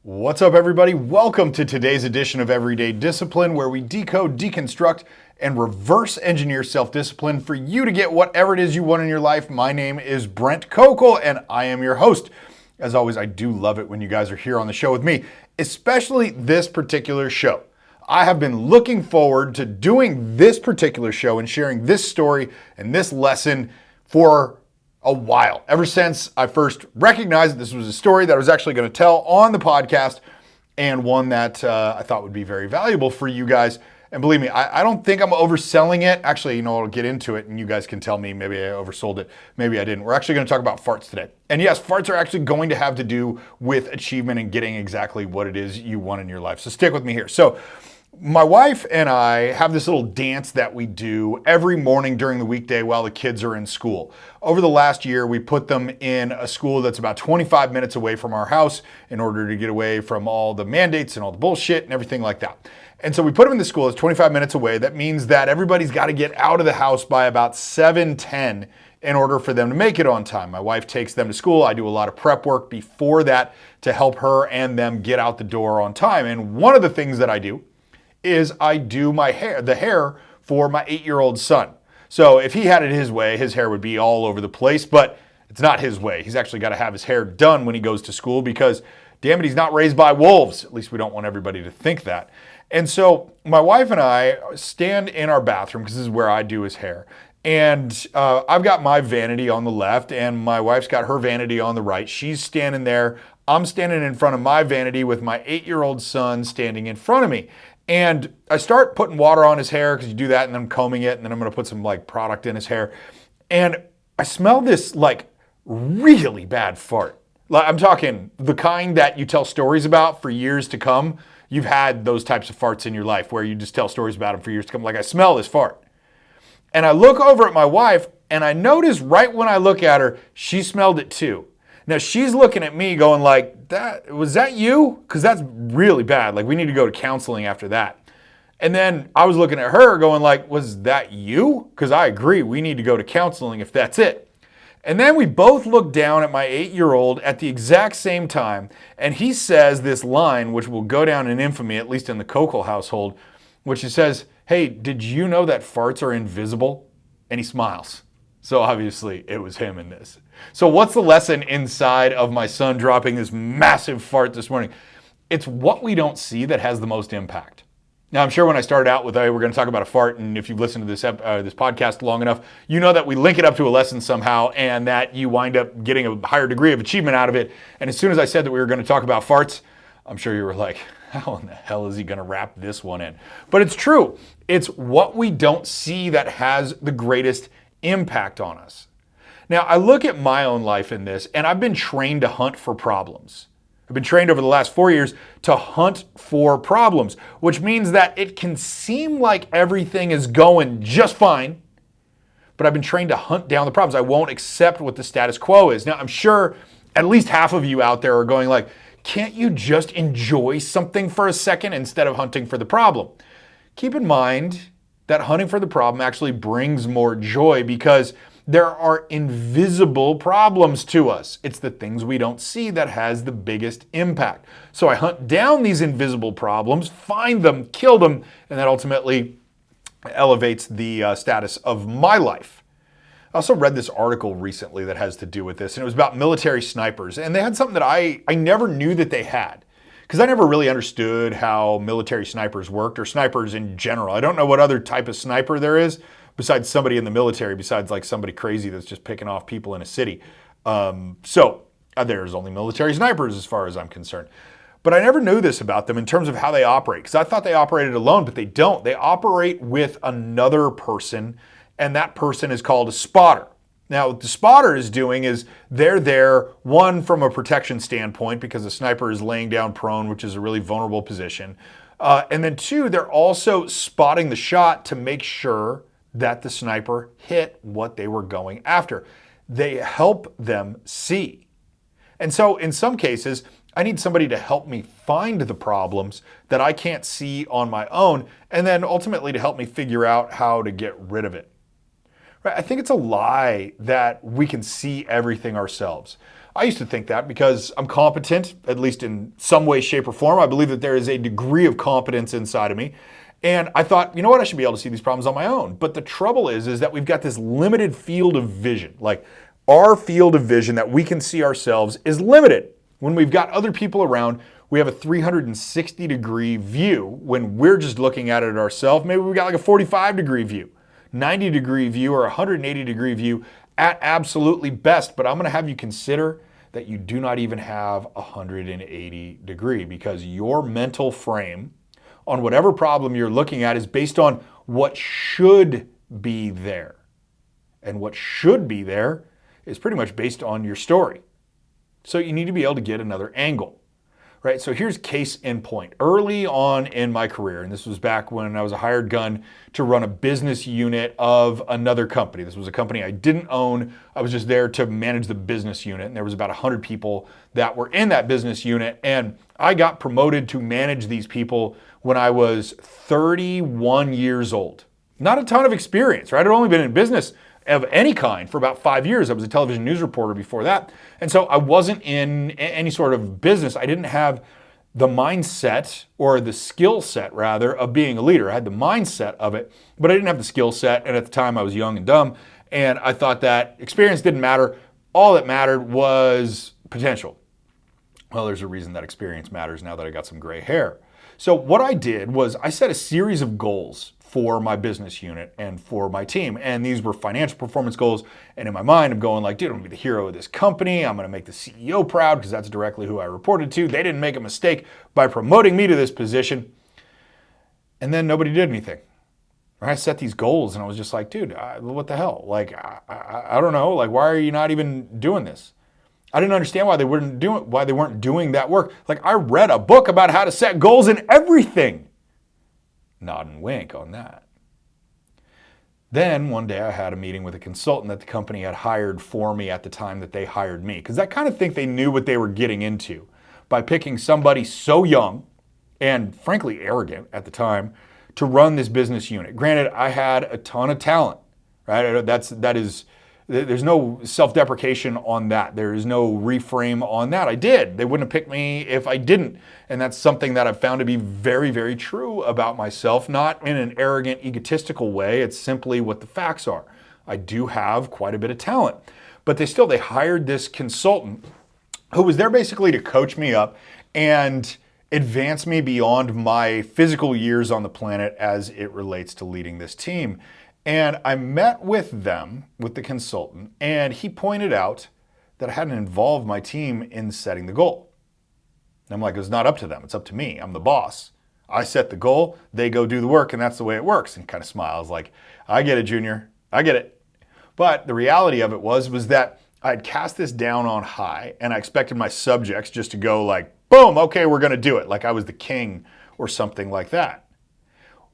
What's up, everybody? Welcome to today's edition of Everyday Discipline, where we decode, deconstruct, and reverse engineer self-discipline for you to get whatever it is you want in your life. My name is Brent Kokel, and I am your host. As always, I do love it when you guys are here on the show with me, especially this particular show. I have been looking forward to doing this particular show and sharing this story and this lesson for a while, ever since I first recognized that this was a story that I was actually going to tell on the podcast, and one that I thought would be very valuable for you guys. And believe me, I don't think I'm overselling it. Actually, I'll get into it and you guys can tell me maybe I oversold it, maybe I didn't. We're actually going to talk about farts today. And yes, farts are actually going to have to do with achievement and getting exactly what it is you want in your life. So stick with me here. So my wife and I have this little dance that we do every morning during the weekday while the kids are in school. Over the last year, we put them in a school that's about 25 minutes away from our house in order to get away from all the mandates and all the bullshit and everything like that. And so we put them in the school. It's 25 minutes away. That means that everybody's got to get out of the house by about 7:10 in order for them to make it on time. My wife takes them to school. I do a lot of prep work before that to help her and them get out the door on time. And one of the things that I do is I do the hair for my 8-year-old son. So if he had it his way, his hair would be all over the place, but it's not his way. He's actually got to have his hair done when he goes to school because, damn it, he's not raised by wolves. At least we don't want everybody to think that. And so my wife and I stand in our bathroom, because this is where I do his hair. And I've got my vanity on the left and my wife's got her vanity on the right. She's standing there. I'm standing in front of my vanity with my 8-year-old son standing in front of me. And I start putting water on his hair, because you do that, and then I'm combing it, and then I'm going to put some product in his hair. And I smell this really bad fart. I'm talking the kind that you tell stories about for years to come. You've had those types of farts in your life where you just tell stories about them for years to come. I smell this fart. And I look over at my wife, and I notice right when I look at her, she smelled it too. Now she's looking at me going was that you? Because that's really bad. We need to go to counseling after that. And then I was looking at her going was that you? Because I agree, we need to go to counseling if that's it. And then we both look down at my 8-year-old at the exact same time. And he says this line, which will go down in infamy, at least in the Kokel household, which he says, "Hey, did you know that farts are invisible?" And he smiles. So obviously it was him in this. So what's the lesson inside of my son dropping this massive fart this morning? It's what we don't see that has the most impact. Now, I'm sure when I started out with, hey, we're going to talk about a fart, and if you've listened to this podcast long enough, you know that we link it up to a lesson somehow, and that you wind up getting a higher degree of achievement out of it. And as soon as I said that we were going to talk about farts, I'm sure you were like, how in the hell is he going to wrap this one in? But it's true. It's what we don't see that has the greatest impact on us. Now, I look at my own life in this, and I've been trained to hunt for problems. I've been trained over the last 4 years to hunt for problems, which means that it can seem like everything is going just fine, but I've been trained to hunt down the problems. I won't accept what the status quo is. Now, I'm sure at least half of you out there are going can't you just enjoy something for a second instead of hunting for the problem? Keep in mind that hunting for the problem actually brings more joy, because there are invisible problems to us. It's the things we don't see that has the biggest impact. So I hunt down these invisible problems, find them, kill them, and that ultimately elevates the status of my life. I also read this article recently that has to do with this, and it was about military snipers. And they had something that I never knew that they had, because I never really understood how military snipers worked, or snipers in general. I don't know what other type of sniper there is besides somebody in the military, besides somebody crazy that's just picking off people in a city. So there's only military snipers as far as I'm concerned. But I never knew this about them in terms of how they operate, because I thought they operated alone, but they don't. They operate with another person, and that person is called a spotter. Now, what the spotter is doing is they're there, one, from a protection standpoint, because the sniper is laying down prone, which is a really vulnerable position. And then two, they're also spotting the shot to make sure that the sniper hit what they were going after. They help them see. And so in some cases, I need somebody to help me find the problems that I can't see on my own, and then ultimately to help me figure out how to get rid of it. Right? I think it's a lie that we can see everything ourselves. I used to think that because I'm competent, at least in some way, shape, or form. I believe that there is a degree of competence inside of me. And I thought, you know what, I should be able to see these problems on my own. But the trouble is that we've got this limited field of vision. Like our field of vision that we can see ourselves is limited. When we've got other people around, we have a 360-degree view. When we're just looking at it ourselves, maybe we've got like a 45-degree view, 90-degree view, or 180-degree view at absolutely best. But I'm going to have you consider that you do not even have 180-degree, because your mental frame on whatever problem you're looking at is based on what should be there. And what should be there is pretty much based on your story. So you need to be able to get another angle, right? So here's case in point. Early on in my career, and this was back when I was a hired gun to run a business unit of another company. This was a company I didn't own. I was just there to manage the business unit. And there was about 100 people that were in that business unit. And I got promoted to manage these people when I was 31 years old. Not a ton of experience, right? I'd only been in business of any kind for about 5 years. I was a television news reporter before that. And so I wasn't in any sort of business. I didn't have the mindset, or the skill set rather, of being a leader. I had the mindset of it, but I didn't have the skill set. And at the time I was young and dumb. And I thought that experience didn't matter. All that mattered was potential. Well, there's a reason that experience matters now that I got some gray hair. So what I did was I set a series of goals for my business unit and for my team. And these were financial performance goals. And in my mind, I'm going like, dude, I'm gonna be the hero of this company. I'm gonna make the CEO proud, because that's directly who I reported to. They didn't make a mistake by promoting me to this position. And then nobody did anything. I set these goals and I was just like, dude, what the hell? Like, I don't know. Like, why are you not even doing this? I didn't understand why they weren't doing that work. Like, I read a book about how to set goals and everything. Nod and wink on that. Then one day I had a meeting with a consultant that the company had hired for me at the time that they hired me, because I kind of think they knew what they were getting into by picking somebody so young and frankly arrogant at the time to run this business unit. Granted, I had a ton of talent, right? There's no self-deprecation on that. There is no reframe on that. I did. They wouldn't have picked me if I didn't. And that's something that I've found to be very, very true about myself, not in an arrogant, egotistical way. It's simply what the facts are. I do have quite a bit of talent. But they hired this consultant who was there basically to coach me up and advance me beyond my physical years on the planet as it relates to leading this team. And I met with the consultant, and he pointed out that I hadn't involved my team in setting the goal. And I'm like, it's not up to them. It's up to me. I'm the boss. I set the goal, they go do the work, and that's the way it works. And kind of smiles like, I get it, Junior. I get it. But the reality of it was that I'd cast this down on high, and I expected my subjects just to go like, boom, okay, we're going to do it. Like I was the king or something like that.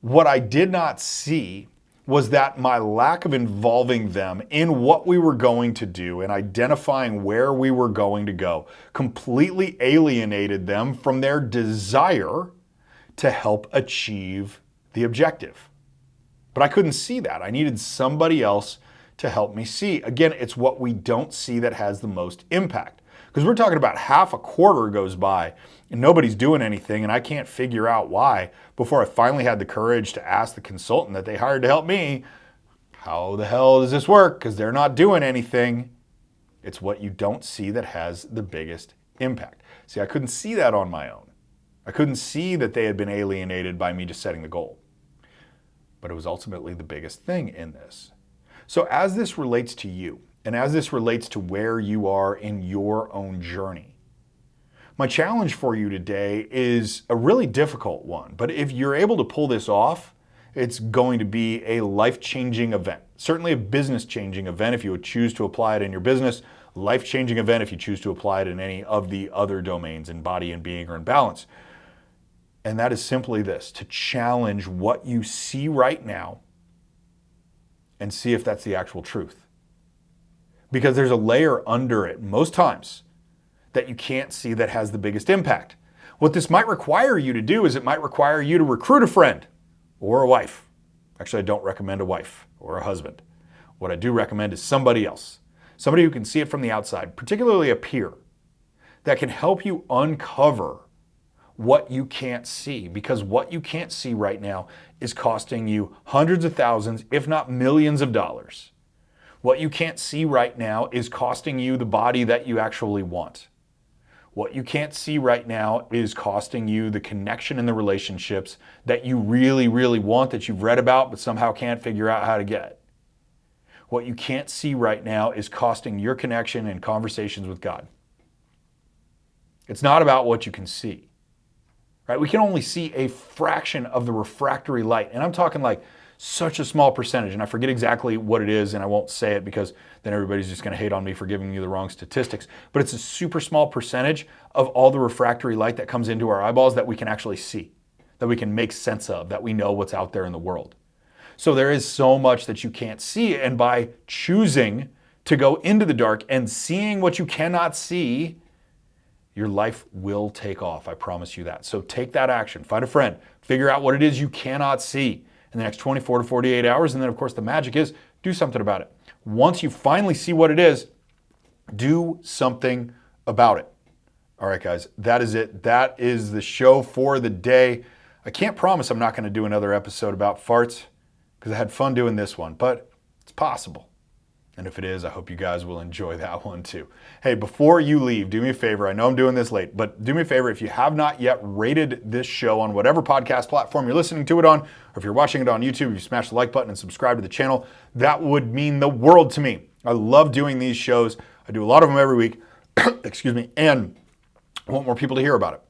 What I did not see was that my lack of involving them in what we were going to do and identifying where we were going to go completely alienated them from their desire to help achieve the objective. But I couldn't see that. I needed somebody else to help me see. Again, it's what we don't see that has the most impact. Because we're talking about half a quarter goes by and nobody's doing anything, and I can't figure out why before I finally had the courage to ask the consultant that they hired to help me, how the hell does this work? Because they're not doing anything. It's what you don't see that has the biggest impact. See, I couldn't see that on my own. I couldn't see that they had been alienated by me just setting the goal. But it was ultimately the biggest thing in this. So as this relates to you, and as this relates to where you are in your own journey, my challenge for you today is a really difficult one. But if you're able to pull this off, it's going to be a life-changing event. Certainly a business-changing event if you would choose to apply it in your business. Life-changing event if you choose to apply it in any of the other domains in body and being or in balance. And that is simply this: to challenge what you see right now and see if that's the actual truth. Because there's a layer under it most times that you can't see that has the biggest impact. What this might require you to do is it might require you to recruit a friend or a wife. Actually, I don't recommend a wife or a husband. What I do recommend is somebody else. somebody who can see it from the outside, particularly a peer, that can help you uncover what you can't see, because what you can't see right now is costing you hundreds of thousands, if not millions of dollars. What you can't see right now is costing you the body that you actually want. What you can't see right now is costing you the connection and the relationships that you really, really want, that you've read about but somehow can't figure out how to get. What you can't see right now is costing your connection and conversations with God. It's not about what you can see. Right? We can only see a fraction of the refractory light. And I'm talking like such a small percentage. And I forget exactly what it is, and I won't say it because then everybody's just going to hate on me for giving you the wrong statistics. But it's a super small percentage of all the refractory light that comes into our eyeballs that we can actually see, that we can make sense of, that we know what's out there in the world. So there is so much that you can't see. And by choosing to go into the dark and seeing what you cannot see, your life will take off. I promise you that. So take that action. Find a friend. Figure out what it is you cannot see in the next 24 to 48 hours. And then, of course, the magic is do something about it. Once you finally see what it is, do something about it. All right, guys, that is it. That is the show for the day. I can't promise I'm not going to do another episode about farts because I had fun doing this one, but it's possible. And if it is, I hope you guys will enjoy that one too. Hey, before you leave, do me a favor. I know I'm doing this late, but do me a favor. If you have not yet rated this show on whatever podcast platform you're listening to it on, or if you're watching it on YouTube, you smash the like button and subscribe to the channel. That would mean the world to me. I love doing these shows. I do a lot of them every week, excuse me, and I want more people to hear about it.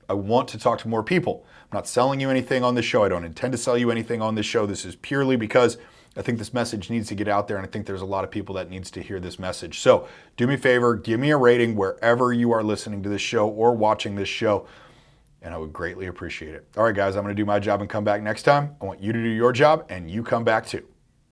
I want to talk to more people. I'm not selling you anything on this show. I don't intend to sell you anything on this show. This is purely because I think this message needs to get out there, and I think there's a lot of people that needs to hear this message. So do me a favor, give me a rating wherever you are listening to this show or watching this show, and I would greatly appreciate it. All right, guys, I'm going to do my job and come back next time. I want you to do your job, and you come back too.